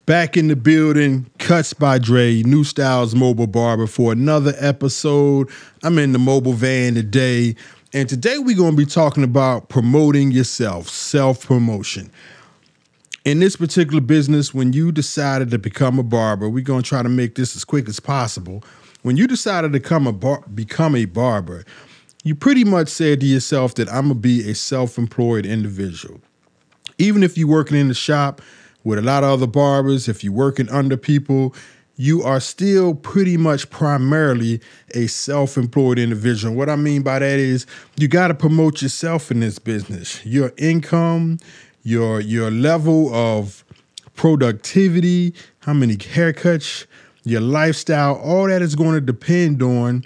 Back in the building, Cuts by Dre, New Styles Mobile Barber for another episode. I'm in the mobile van today, and today we're going to be talking about promoting yourself, self-promotion. In this particular business, when you decided to become a barber, we're going to try to make this as quick as possible. When you decided to become a barber, you pretty much said to yourself that I'm going to be a self-employed individual. Even if you're working in the shop with a lot of other barbers, if you're working under people, you are still pretty much primarily a self-employed individual. What I mean by that is you got to promote yourself in this business. Your income, your level of productivity, how many haircuts, your lifestyle, all that is going to depend on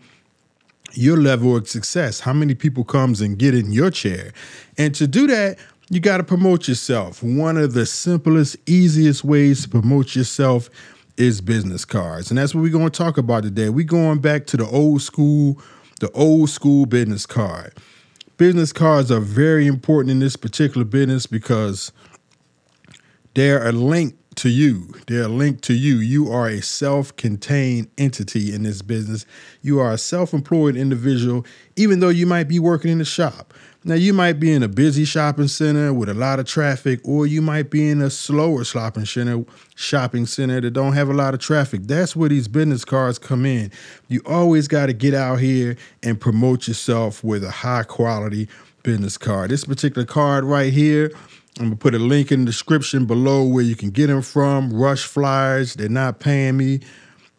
your level of success. How many people comes and get in your chair. And to do that, you got to promote yourself. One of the simplest, easiest ways to promote yourself is business cards. And that's what we're going to talk about today. We're going back to the old school business card. Business cards are very important in this particular business because they're a link to you. They're a link to you. You are a self-contained entity in this business. You are a self-employed individual, even though you might be working in the shop. Now, you might be in a busy shopping center with a lot of traffic, or you might be in a slower shopping center that don't have a lot of traffic. That's where these business cards come in. You always got to get out here and promote yourself with a high quality business card. This particular card right here, I'm going to put a link in the description below where you can get them from. Rush Flyers, they're not paying me,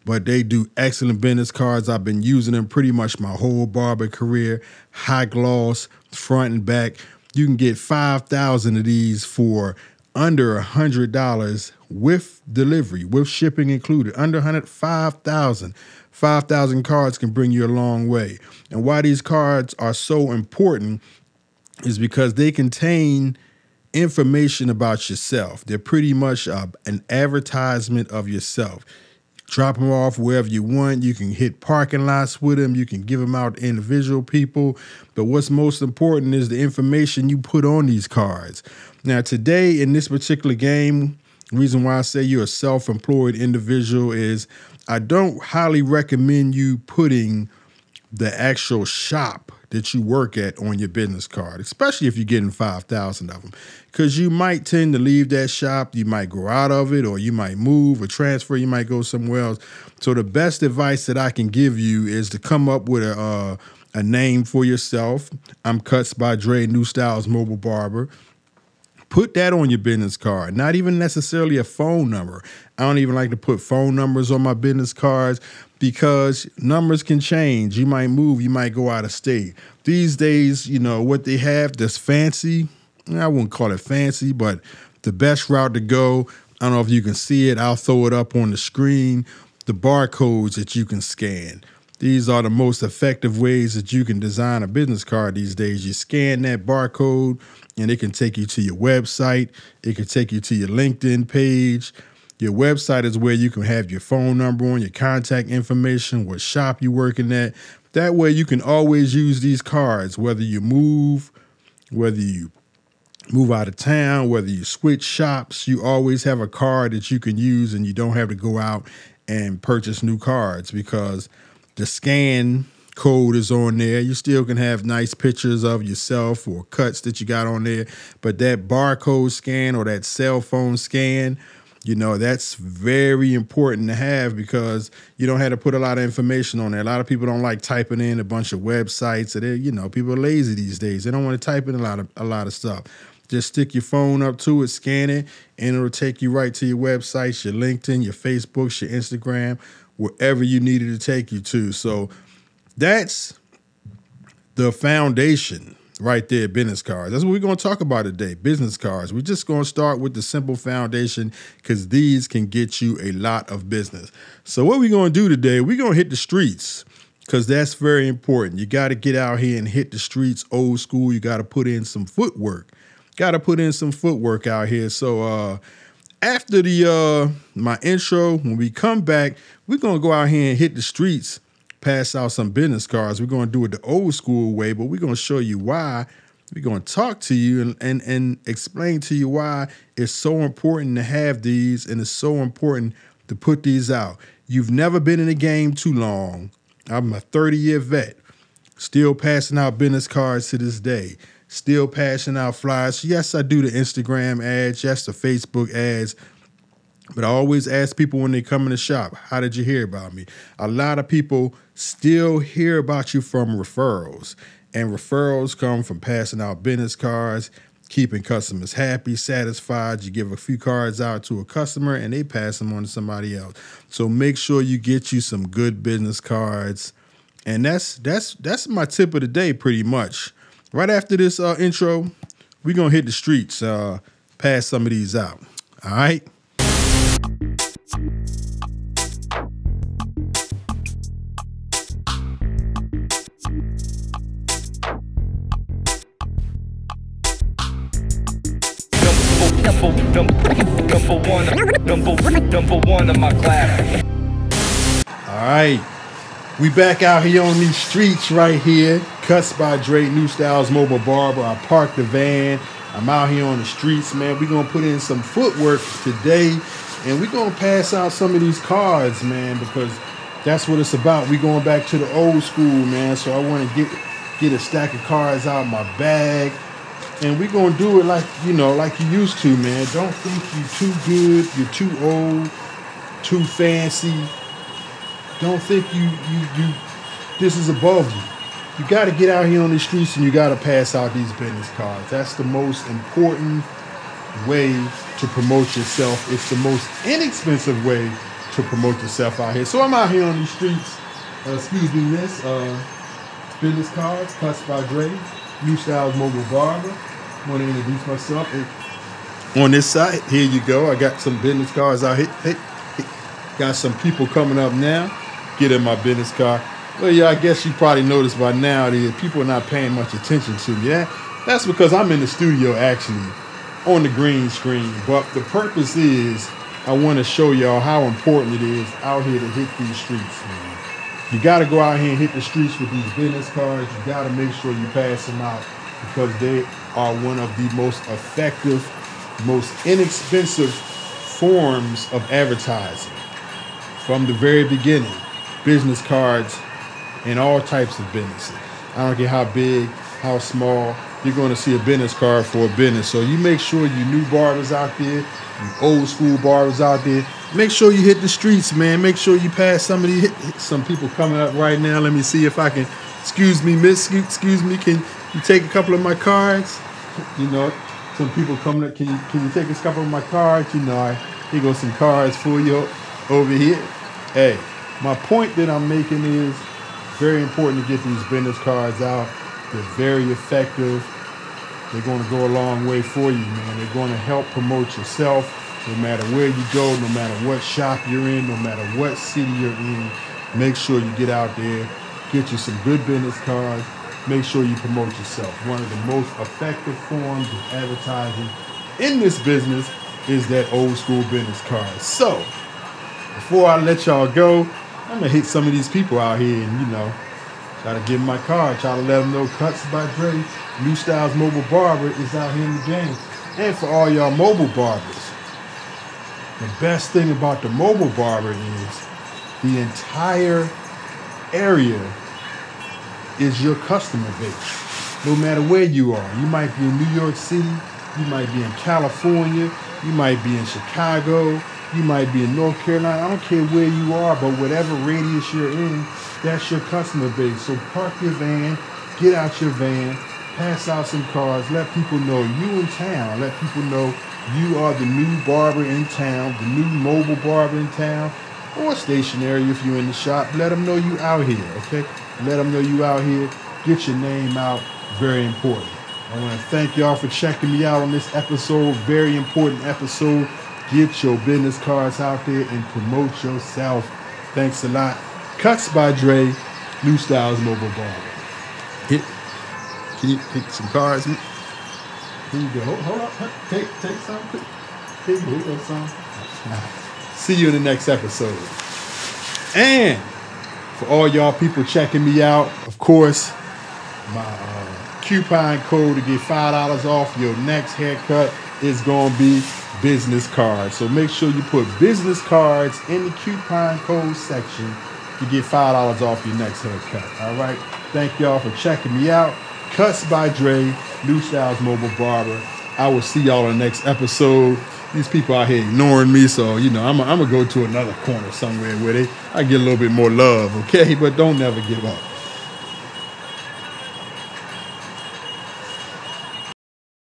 but they do excellent business cards. I've been using them pretty much my whole barber career. High gloss, front and back. You can get 5,000 of these for under $100 with delivery, with shipping included. Under 100, 5,000. 5,000 cards can bring you a long way. And why these cards are so important is because they contain information about yourself. They're pretty much an advertisement of yourself. Drop them off wherever you want. You can hit parking lots with them. You can give them out to individual people. But what's most important is the information you put on these cards. Now, today in this particular game, the reason why I say you're a self-employed individual is I don't highly recommend you putting the actual shop that you work at on your business card, especially if you're getting 5,000 of them, because you might tend to leave that shop. You might grow out of it, or you might move or transfer. You might go somewhere else. So the best advice that I can give you is to come up with a name for yourself. I'm Cuts by Dre, New Styles Mobile Barber. Put that on your business card, not even necessarily a phone number. I don't even like to put phone numbers on my business cards because numbers can change. You might move, you might go out of state. These days, you know, what they have that's fancy, I wouldn't call it fancy, but the best route to go, I don't know if you can see it, I'll throw it up on the screen, the barcodes that you can scan. These are the most effective ways that you can design a business card these days. You scan that barcode and it can take you to your website. It can take you to your LinkedIn page. Your website is where you can have your phone number on, your contact information, what shop you're working at. That way you can always use these cards, whether you move out of town, whether you switch shops, you always have a card that you can use and you don't have to go out and purchase new cards because the scan code is on there. You still can have nice pictures of yourself or cuts that you got on there, but that barcode scan or that cell phone scan, you know, that's very important to have because you don't have to put a lot of information on there. A lot of people don't like typing in a bunch of websites. Or you know, people are lazy these days. They don't want to type in a lot of stuff. Just stick your phone up to it, scan it, and it'll take you right to your websites, your LinkedIn, your Facebook, your Instagram, wherever you need it to take you to. So that's the foundation right there, business cards. That's what we're going to talk about today, business cards. We're just going to start with the simple foundation because these can get you a lot of business. So what we're going to do today, we're going to hit the streets because that's very important. You got to get out here and hit the streets old school. You got to put in some footwork. Got to put in some footwork out here. So after my intro, when we come back, we're going to go out here and hit the streets, pass out some business cards. We're going to do it the old school way, but we're going to show you why We're going to talk to you and explain to you why it's so important to have these and it's so important to put these out. You've never been in the game too long. I'm a 30-year vet, still passing out business cards to this day, still passing out flyers. Yes, I do the Instagram ads, yes, the Facebook ads, but I always ask people when they come in the shop, how did you hear about me? A lot of people still hear about you from referrals. And referrals come from passing out business cards, keeping customers happy, satisfied. You give a few cards out to a customer and they pass them on to somebody else. So make sure you get you some good business cards. And that's my tip of the day pretty much. Right after this intro, we're going to hit the streets, pass some of these out. All right? Number one of my class. All right, we back out here on these streets right here. Cuts by Dre, New Styles Mobile Barber. I parked the van. I'm out here on the streets, man. We're gonna put in some footwork today, and we're gonna pass out some of these cards, man, because that's what it's about. We're going back to the old school, man. So I want to get a stack of cards out of my bag. And we're going to do it like you used to, man. Don't think you're too good, you're too old, too fancy. Don't think you this is above you. You got to get out here on the streets and you got to pass out these business cards. That's the most important way to promote yourself. It's the most inexpensive way to promote yourself out here. So I'm out here on these streets. Excuse me, miss. Business cards, Cuts by Dre, New Styles Mobile Barber. I want to introduce myself. On this side, here you go. I got some business cards out here. Hey. Got some people coming up now. Get in my business card. Well, yeah, I guess you probably noticed by now that people are not paying much attention to me. Yeah? That's because I'm in the studio actually on the green screen. But the purpose is I want to show y'all how important it is out here to hit these streets, man. You got to go out here and hit the streets with these business cards. You got to make sure you pass them out because they are one of the most effective, most inexpensive forms of advertising. From the very beginning, business cards in all types of businesses. I don't care how big, how small, you're going to see a business card for a business. So you make sure you new barbers out there, you old school barbers out there, make sure you hit the streets, man. Make sure you pass some of these. Some people coming up right now. Let me see if I can. Excuse me, miss. Excuse me. Can you take a couple of my cards? You know, some people coming up. Can you take a couple of my cards? You know, here goes some cards for you over here. Hey, my point that I'm making is very important to get these business cards out. They're very effective. They're going to go a long way for you, man. They're going to help promote yourself. No matter where you go, no matter what shop you're in, no matter what city you're in, make sure you get out there, get you some good business cards, make sure you promote yourself. One of the most effective forms of advertising in this business is that old school business card. So, before I let y'all go, I'm going to hit some of these people out here and, try to give them my card, try to let them know Cuts by Dre, New Styles Mobile Barber is out here in the game. And for all y'all mobile barbers, the best thing about the mobile barber is the entire area is your customer base. No matter where you are. You might be in New York City. You might be in California. You might be in Chicago. You might be in North Carolina. I don't care where you are, but whatever radius you're in, that's your customer base. So park your van, get out your van, pass out some cards, let people know you in town. Let people know you are the new barber in town, the new mobile barber in town, or stationary if you're in the shop. Let them know you out here, okay? Let them know you out here. Get your name out. Very important. I want to thank y'all for checking me out on this episode. Very important episode. Get your business cards out there and promote yourself. Thanks a lot. Cuts by Dre, New Styles Mobile Barber. Can you hit some cards? Here you go. Hold up. Take some. Here you go, some. See you in the next episode. And for all y'all people checking me out, of course, my coupon code to get $5 off your next haircut is going to be business cards. So make sure you put business cards in the coupon code section to get $5 off your next haircut. All right. Thank y'all for checking me out. Cuts by Dre, New Styles Mobile Barber. I will see y'all in the next episode. These people out here ignoring me, so, I'm going to go to another corner somewhere where I get a little bit more love, okay? But don't never give up.